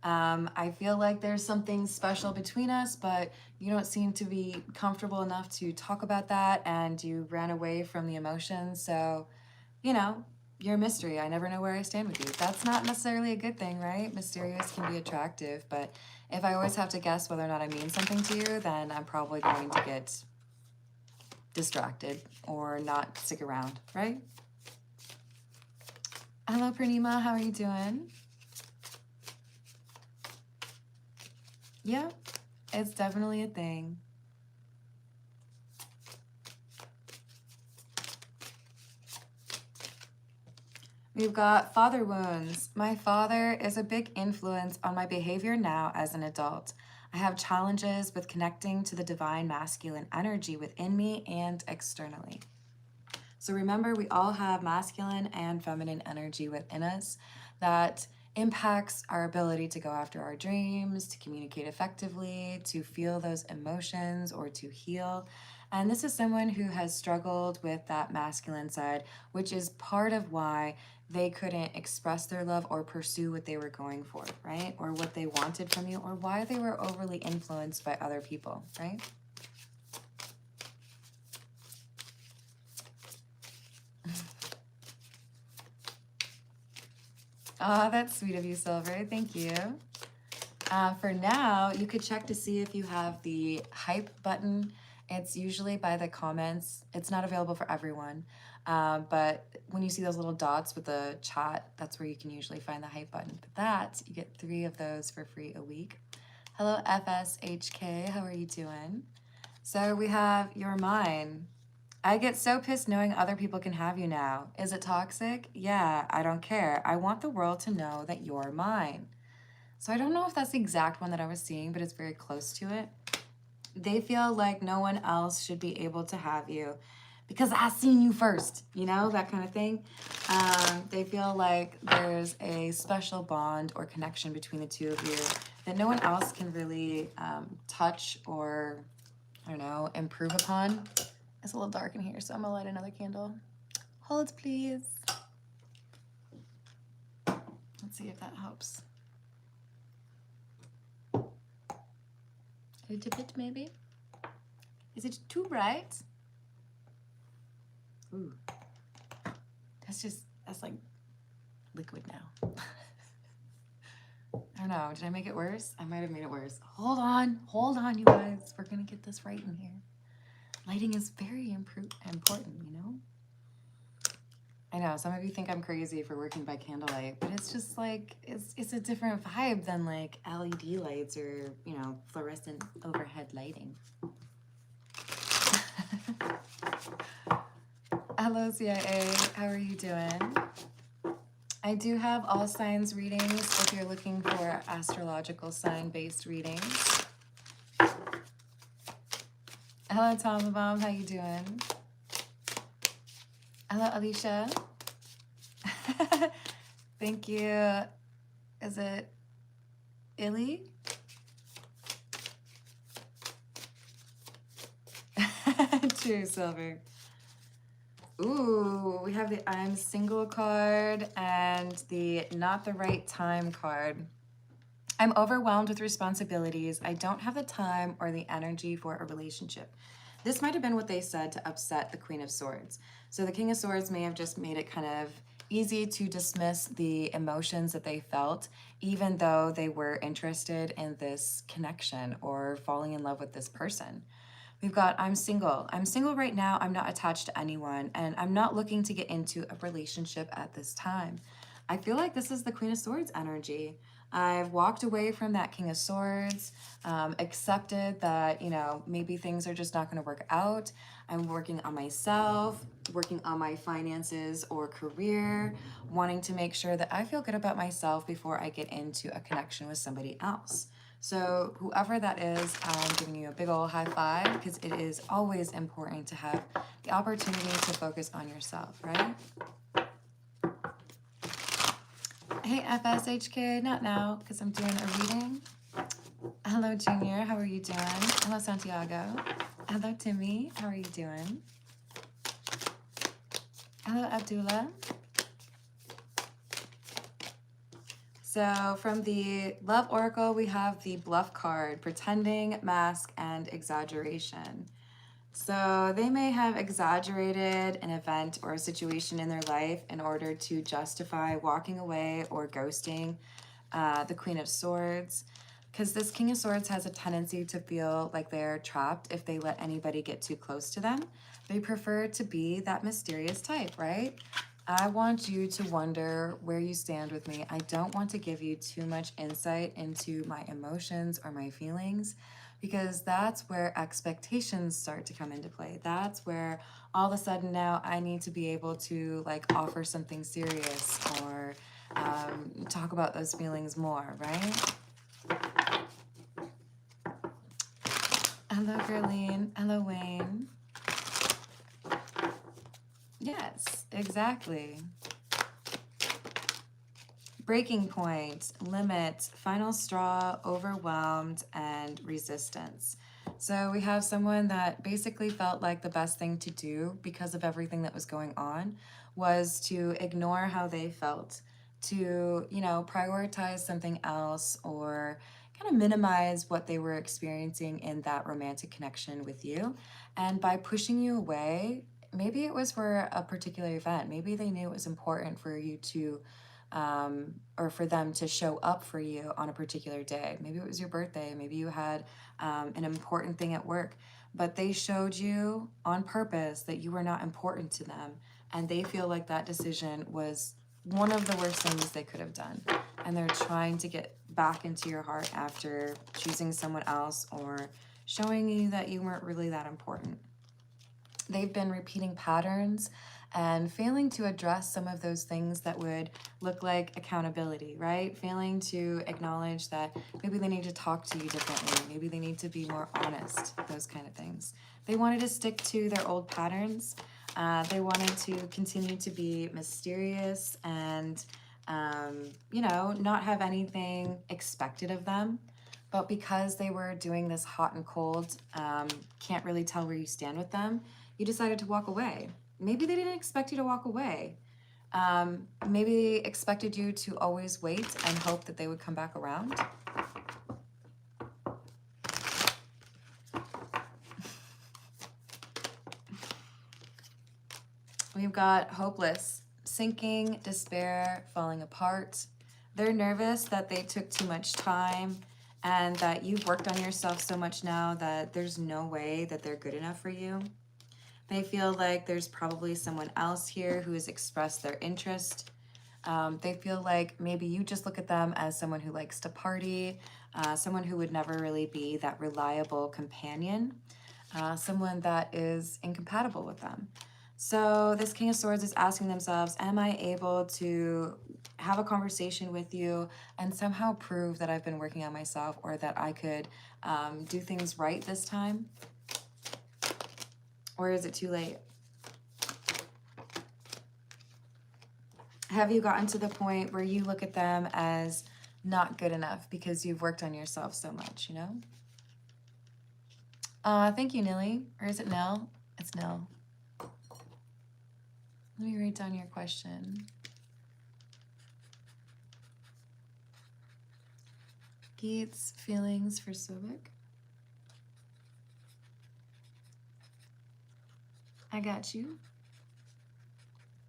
I feel like there's something special between us, but you don't seem to be comfortable enough to talk about that, and you ran away from the emotions. So, you know, you're a mystery. I never know where I stand with you. That's not necessarily a good thing, right? Mysterious can be attractive, but if I always have to guess whether or not I mean something to you, then I'm probably going to get distracted or not stick around, right? Hello, Purnima. How are you doing? Yeah, it's definitely a thing. We've got father wounds. My father is a big influence on my behavior now as an adult. I have challenges with connecting to the divine masculine energy within me and externally. So remember, we all have masculine and feminine energy within us that impacts our ability to go after our dreams, to communicate effectively, to feel those emotions, or to heal. And this is someone who has struggled with that masculine side, which is part of why they couldn't express their love or pursue what they were going for, right? Or what they wanted from you, or why they were overly influenced by other people, right? Oh, that's sweet of you, Silver. Thank you. For now, you could check to see if you have the hype button. It's usually by the comments. It's not available for everyone. But when you see those little dots with the chat, that's where you can usually find the hype button. But that, you get 3 of those for free a week. Hello, FSHK. How are you doing? So we have You're Mine. I get so pissed knowing other people can have you now. Is it toxic? Yeah, I don't care. I want the world to know that you're mine. So I don't know if that's the exact one that I was seeing, but it's very close to it. They feel like no one else should be able to have you because I seen you first, you know, that kind of thing. They feel like there's a special bond or connection between the two of you that no one else can really touch or, I don't know, improve upon. It's a little dark in here, so I'm gonna light another candle. Hold, please. Let's see if that helps. A little bit, maybe? Is it too bright? Ooh. That's like liquid now. I don't know, did I make it worse? I might have made it worse. Hold on, you guys. We're gonna get this right in here. Lighting is very important, you know? I know, some of you think I'm crazy for working by candlelight, but it's just like, it's a different vibe than like LED lights or, you know, fluorescent overhead lighting. Hello, CIA. How are you doing? I do have all signs readings if you're looking for astrological sign-based readings. Hello, Tom Mom. How you doing? Hello, Alicia. Thank you. Is it Illy? True, Silver. Ooh, we have the I'm single card and the not the right time card. I'm overwhelmed with responsibilities. I don't have the time or the energy for a relationship. This might have been what they said to upset the Queen of Swords. So the King of Swords may have just made it kind of easy to dismiss the emotions that they felt, even though they were interested in this connection or falling in love with this person. We've got I'm single. I'm single right now. I'm not attached to anyone, and I'm not looking to get into a relationship at this time. I feel like this is the Queen of Swords energy. I've walked away from that King of Swords, accepted that, you know, maybe things are just not going to work out. I'm working on myself, working on my finances or career, wanting to make sure that I feel good about myself before I get into a connection with somebody else. So whoever that is, I'm giving you a big ol' high five because it is always important to have the opportunity to focus on yourself, right? Hey, FSHK, not now, because I'm doing a reading. Hello, Junior, how are you doing? Hello, Santiago. Hello, Timmy, how are you doing? Hello, Abdullah. So from the Love Oracle, we have the Bluff card, pretending, mask, and exaggeration. So they may have exaggerated an event or a situation in their life in order to justify walking away or ghosting the Queen of Swords, because this King of Swords has a tendency to feel like they're trapped if they let anybody get too close to them. They prefer to be that mysterious type, right? I want you to wonder where you stand with me. I don't want to give you too much insight into my emotions or my feelings, because that's where expectations start to come into play. That's where all of a sudden now I need to be able to like offer something serious or talk about those feelings more, right? Hello, Gerline. Hello, Wayne. Yes, exactly. Breaking point, limit, final straw, overwhelmed, and resistance. So we have someone that basically felt like the best thing to do because of everything that was going on was to ignore how they felt, to, you know, prioritize something else or kind of minimize what they were experiencing in that romantic connection with you. And by pushing you away, maybe it was for a particular event. Maybe they knew it was important for you to or for them to show up for you on a particular day. Maybe it was your birthday, maybe you had an important thing at work, but they showed you on purpose that you were not important to them, and they feel like that decision was one of the worst things they could have done. And they're trying to get back into your heart after choosing someone else or showing you that you weren't really that important. They've been repeating patterns and failing to address some of those things that would look like accountability, right? Failing to acknowledge that maybe they need to talk to you differently, maybe they need to be more honest, those kind of things. They wanted to stick to their old patterns. They wanted to continue to be mysterious and, you know, not have anything expected of them. But because they were doing this hot and cold, can't really tell where you stand with them, you decided to walk away. Maybe they didn't expect you to walk away. Maybe they expected you to always wait and hope that they would come back around. We've got hopeless, sinking, despair, falling apart. They're nervous that they took too much time and that you've worked on yourself so much now that there's no way that they're good enough for you. They feel like there's probably someone else here who has expressed their interest. They feel like maybe you just look at them as someone who likes to party, someone who would never really be that reliable companion, someone that is incompatible with them. So this King of Swords is asking themselves, am I able to have a conversation with you and somehow prove that I've been working on myself or that I could do things right this time? Or is it too late? Have you gotten to the point where you look at them as not good enough because you've worked on yourself so much, you know? Thank you, Nilly. Or is it Nell? It's Nell. Let me write down your question. Geets, feelings for Sobek. I got you.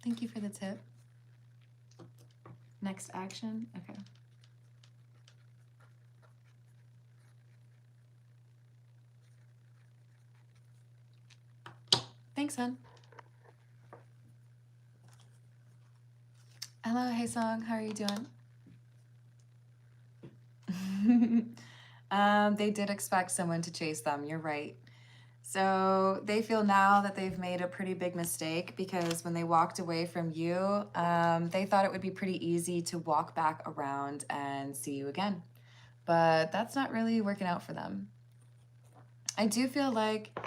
Thank you for the tip. Next action? Okay. Thanks, hon. Hello, Hey Song. How are you doing? They did expect someone to chase them. You're right. So they feel now that they've made a pretty big mistake because when they walked away from you, they thought it would be pretty easy to walk back around and see you again. But that's not really working out for them. I do feel like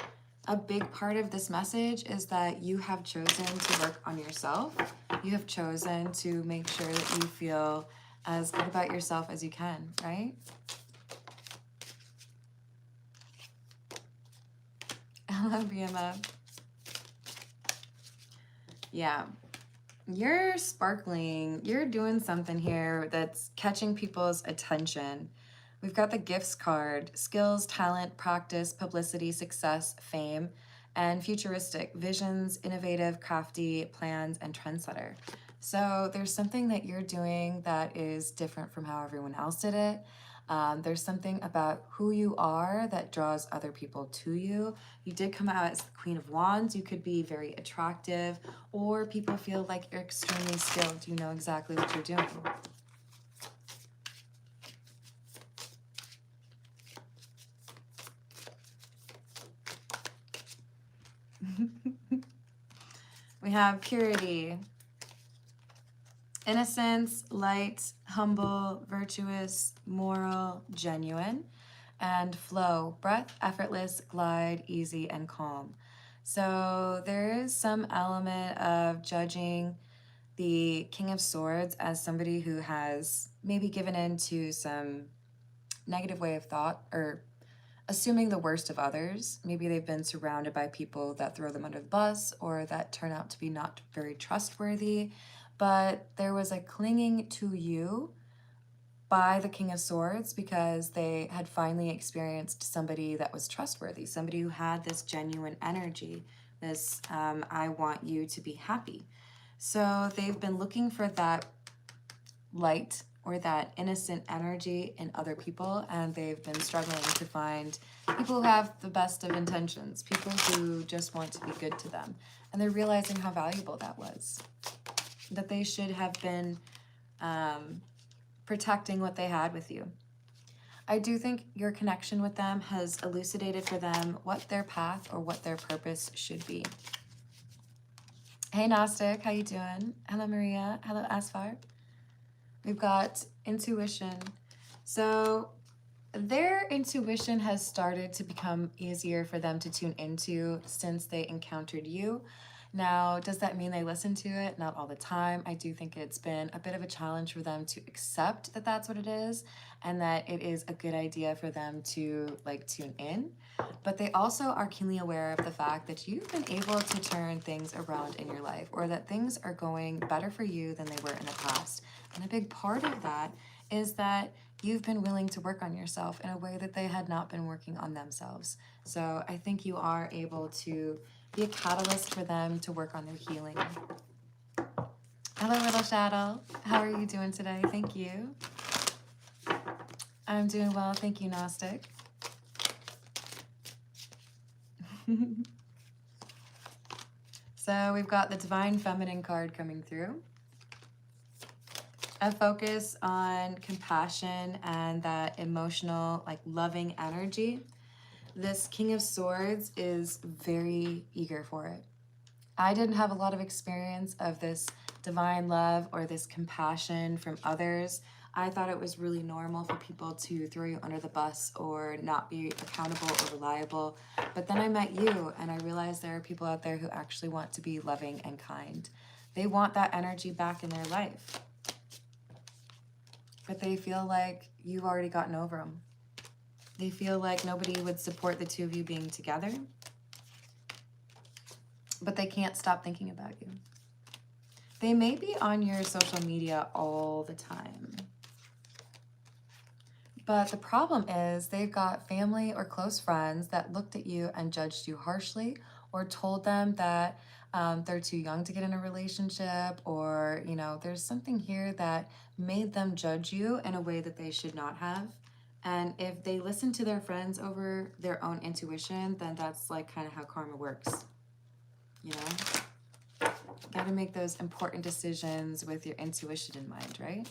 a big part of this message is that you have chosen to work on yourself. You have chosen to make sure that you feel as good about yourself as you can, right? Hello, BMF. Yeah. You're sparkling. You're doing something here that's catching people's attention. We've got the gifts card: skills, talent, practice, publicity, success, fame, and futuristic: visions, innovative, crafty, plans, and trendsetter. So there's something that you're doing that is different from how everyone else did it. There's something about who you are that draws other people to you. You did come out as the Queen of Wands. You could be very attractive, or people feel like you're extremely skilled. You know exactly what you're doing. We have purity, innocence, light, humble, virtuous, moral, genuine, and flow, breath, effortless, glide, easy, and calm. So there is some element of judging the King of Swords as somebody who has maybe given in to some negative way of thought, or assuming the worst of others. Maybe they've been surrounded by people that throw them under the bus or that turn out to be not very trustworthy, but there was a clinging to you by the King of Swords because they had finally experienced somebody that was trustworthy, somebody who had this genuine energy, this I want you to be happy. So they've been looking for that light or that innocent energy in other people, and they've been struggling to find people who have the best of intentions, people who just want to be good to them. And they're realizing how valuable that was, that they should have been protecting what they had with you. I do think your connection with them has elucidated for them what their path or what their purpose should be. Hey Gnostic, how you doing? Hello Maria, hello Asfar. We've got intuition. So their intuition has started to become easier for them to tune into since they encountered you. Now, does that mean they listen to it? Not all the time. I do think it's been a bit of a challenge for them to accept that that's what it is and that it is a good idea for them to like tune in. But they also are keenly aware of the fact that you've been able to turn things around in your life, or that things are going better for you than they were in the past. And a big part of that is that you've been willing to work on yourself in a way that they had not been working on themselves. So I think you are able to be a catalyst for them to work on their healing. Hello, Little Shadow. How are you doing today? Thank you. I'm doing well. Thank you, Gnostic. So we've got the Divine Feminine card coming through. A focus on compassion and that emotional, like loving energy. This King of Swords is very eager for it. I didn't have a lot of experience of this divine love or this compassion from others. I thought it was really normal for people to throw you under the bus or not be accountable or reliable. But then I met you and I realized there are people out there who actually want to be loving and kind. They want that energy back in their life. But they feel like you've already gotten over them. They feel like nobody would support the two of you being together. But they can't stop thinking about you. They may be on your social media all the time. But the problem is they've got family or close friends that looked at you and judged you harshly, or told them that they're too young to get in a relationship, or, you know, there's something here that made them judge you in a way that they should not have. And if they listen to their friends over their own intuition, then that's like kind of how karma works. You know? Got to make those important decisions with your intuition in mind, right?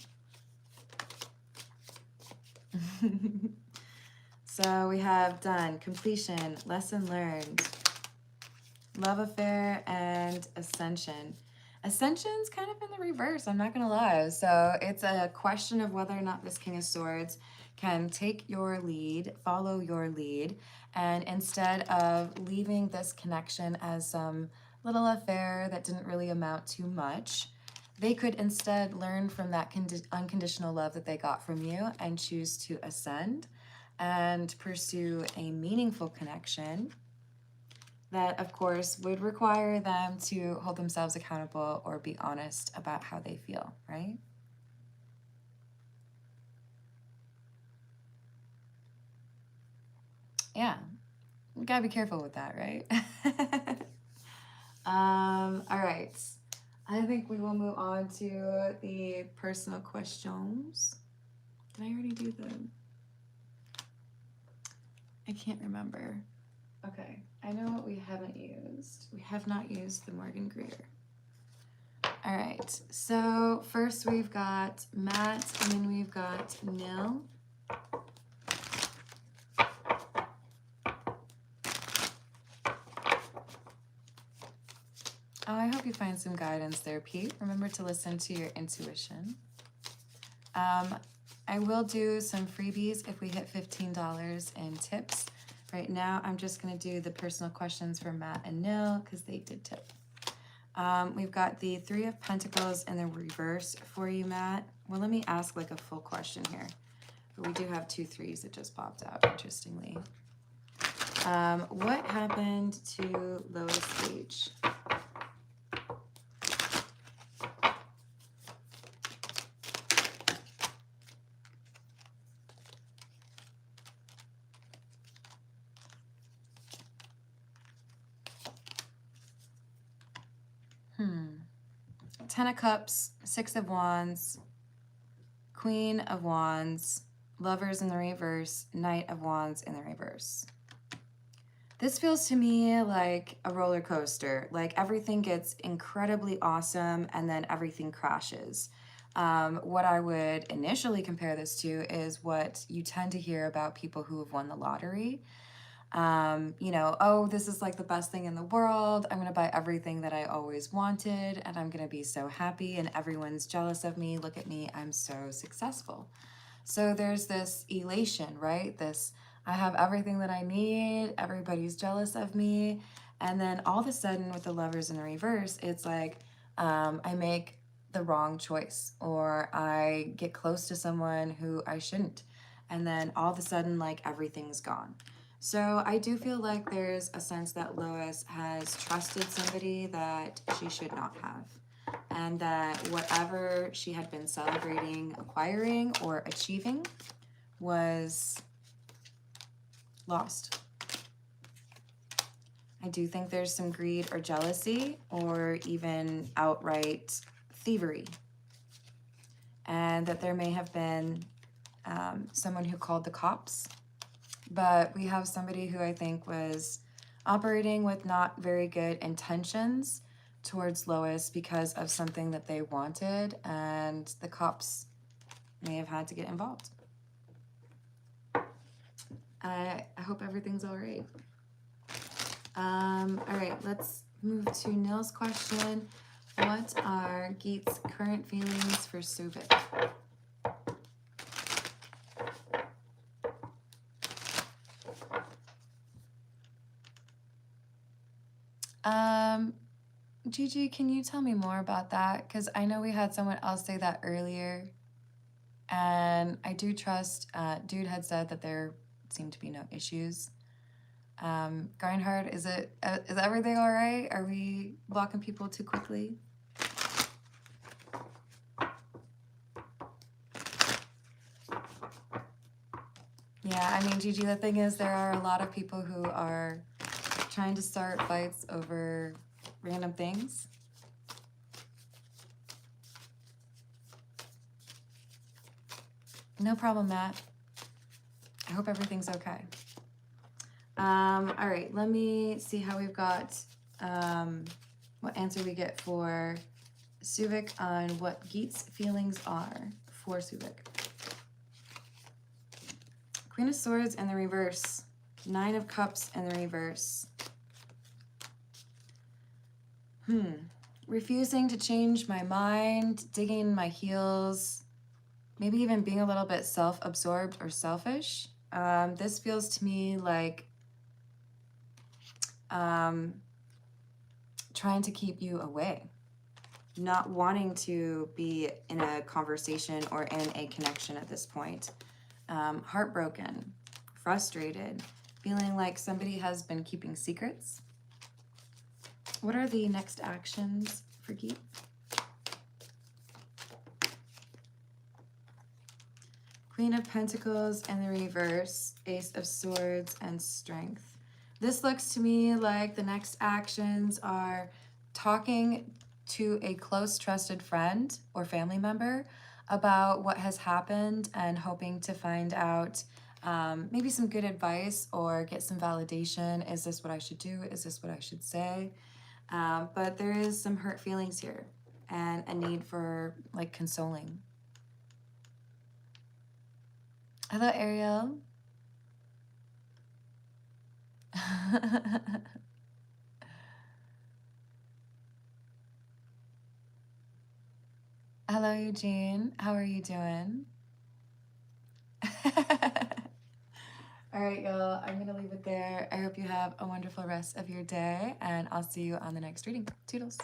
So we have done completion, lesson learned, love affair, and ascension. Ascension's kind of in the reverse, I'm not gonna lie. So it's a question of whether or not this King of Swords can take your lead, follow your lead, and instead of leaving this connection as some little affair that didn't really amount to much, they could instead learn from that unconditional love that they got from you and choose to ascend and pursue a meaningful connection that, of course, would require them to hold themselves accountable or be honest about how they feel, right? Yeah, you gotta be careful with that, right? All right. I think we will move on to the personal questions. Did I already do them? I can't remember. Okay, I know what we haven't used. We have not used the Morgan Greer. All right, so first we've got Matt, and then we've got Nil. Oh, I hope you find some guidance there, Pete. Remember to listen to your intuition. I will do some freebies if we hit $15 in tips. Right now, I'm just going to do the personal questions for Matt and Nil because they did tip. We've got the Three of Pentacles in the reverse for you, Matt. Well, let me ask like a full question here. But we do have 2 threes that just popped out, interestingly. What happened to Lois Gage? Ten of Cups, Six of Wands, Queen of Wands, Lovers in the reverse, Knight of Wands in the reverse. This feels to me like a roller coaster. Like everything gets incredibly awesome and then everything crashes. What I would initially compare this to is what you tend to hear about people who have won the lottery. You know, oh, this is like the best thing in the world. I'm gonna buy everything that I always wanted and I'm gonna be so happy and everyone's jealous of me. Look at me, I'm so successful. So there's this elation, right? This, I have everything that I need, everybody's jealous of me. And then all of a sudden with the Lovers in the reverse, it's like I make the wrong choice or I get close to someone who I shouldn't. And then all of a sudden, like everything's gone. So I do feel like there's a sense that Lois has trusted somebody that she should not have. And that whatever she had been celebrating, acquiring, or achieving was lost. I do think there's some greed or jealousy or even outright thievery. And that there may have been someone who called the cops. But we have somebody who I think was operating with not very good intentions towards Lois because of something that they wanted, and the cops may have had to get involved. I hope everything's all right. All right, let's move to Nil's question. What are Geet's current feelings for Suvik? Gigi, can you tell me more about that? Because I know we had someone else say that earlier. And I do trust, Dude had said that there seemed to be no issues. Garnhard, is everything all right? Are we blocking people too quickly? Yeah, I mean, Gigi, the thing is, there are a lot of people who are trying to start fights over random things. No problem, Matt. I hope everything's okay. All right, let me see how we've got, what answer we get for Suvik on what Geet's feelings are for Suvik. Queen of Swords in the reverse. 9 of Cups in the reverse. Refusing to change my mind, digging in my heels, maybe even being a little bit self-absorbed or selfish. This feels to me like trying to keep you away, not wanting to be in a conversation or in a connection at this point. Heartbroken, frustrated, feeling like somebody has been keeping secrets. What are the next actions for Geet? Queen of Pentacles and the reverse, Ace of Swords and Strength. This looks to me like the next actions are talking to a close trusted friend or family member about what has happened and hoping to find out maybe some good advice or get some validation. Is this what I should do? Is this what I should say? But there is some hurt feelings here and a need for like consoling. Hello, Ariel. Hello, Eugene. How are you doing? All right, y'all. I'm going to leave it there. I hope you have a wonderful rest of your day, and I'll see you on the next reading. Toodles.